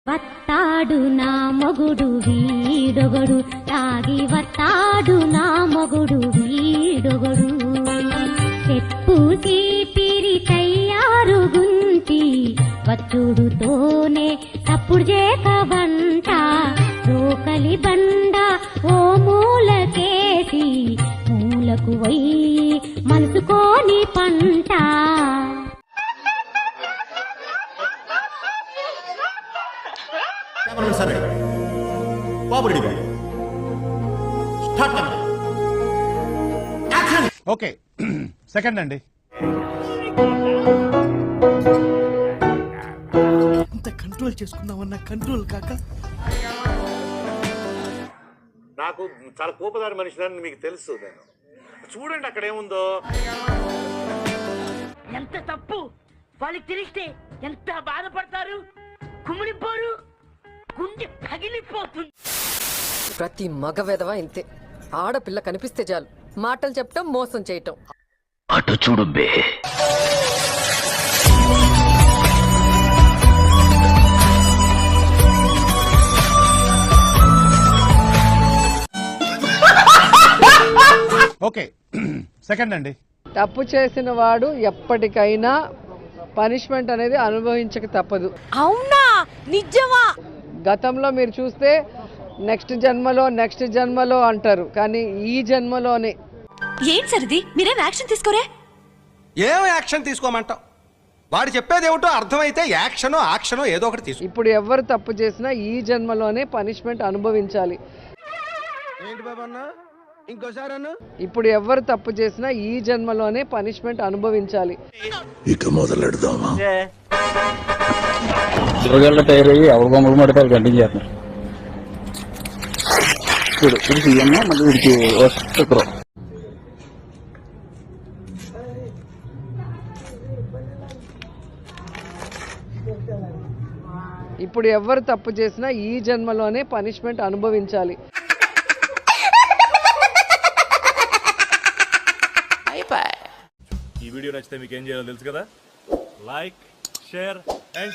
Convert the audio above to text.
వత్తాడు నా మొగుడు వీడొగడు తాగి వత్తాడు నా మొగుడు వీడొగడు చెప్పు చీపిరి తయ్యారు గుంటి వచ్చుడుతోనే తప్పుడు చేక వంట రోకలి బండ ఓ మూలకేసి మూలకు పోయి మనసుకోని పంట. ఓకే సెకండ్ అండి. ఇంత కంట్రోల్ చేసుకుందామన్నా కంట్రోల్ కాక నాకు చాలా కోపదారి మనిషిని మీకు తెలుసు. నేను చూడండి అక్కడ ఏముందో. ఎంత తప్పు వాళ్ళకి తెలిస్తే ఎంత బాధపడతారు, కుమిడిపోరు, గుండె పగిలిపోతుంది. ప్రతి మగ వెధవ ఇంతే. ఆడపిల్ల కనిపిస్తే చాలు మాటలు చెప్పటం, మోసం చేయటం. అటు చూడు బే. ఓకే సెకండ్ అండి. తప్పు చేసిన వాడు ఎప్పటికైనా పనిష్మెంట్ అనేది అనుభవించక తప్పదు. అవునా? నిజమా? గతంలో మీరు చూస్తే నెక్స్ట్ జన్మలో అంటారు, కానీ ఈ జన్మలోనే. ఏం సరిది మీరేం యాక్షన్ తీసుకోరే? ఏం యాక్షన్ తీసుకోమంటావు? వాడు చెప్పేది ఏమిటో అర్థమైతే యాక్షనో ఏదో ఒకటి తీసుకో. ఇప్పుడు ఎవరు తప్పు చేసినా ఈ జన్మలోనే పనిష్మెంట్ అనుభవించాలి. ఏంటి బాబా అన్న, ఇంకోసారి అన్న. ఇప్పుడు ఎవరు తప్పు చేసినా ఈ జన్మలోనే పనిష్మెంట్ అనుభవించాలి. ఇక మొదలెడదామా? రోజుల్లో టైర్ అయ్యి ఎవరు బొమ్మలు మడతారు కంటిన్యూ చేస్తున్నారు. ఇప్పుడు సీఎం మళ్ళీ వీడికి వస్తారు. ఇప్పుడు ఎవరు తప్పు చేసినా ఈ జన్మలోనే పనిష్మెంట్ అనుభవించాలి. ఈ వీడియో నచ్చితే మీకు ఏం చేయాలో తెలుసు కదా. Like, share and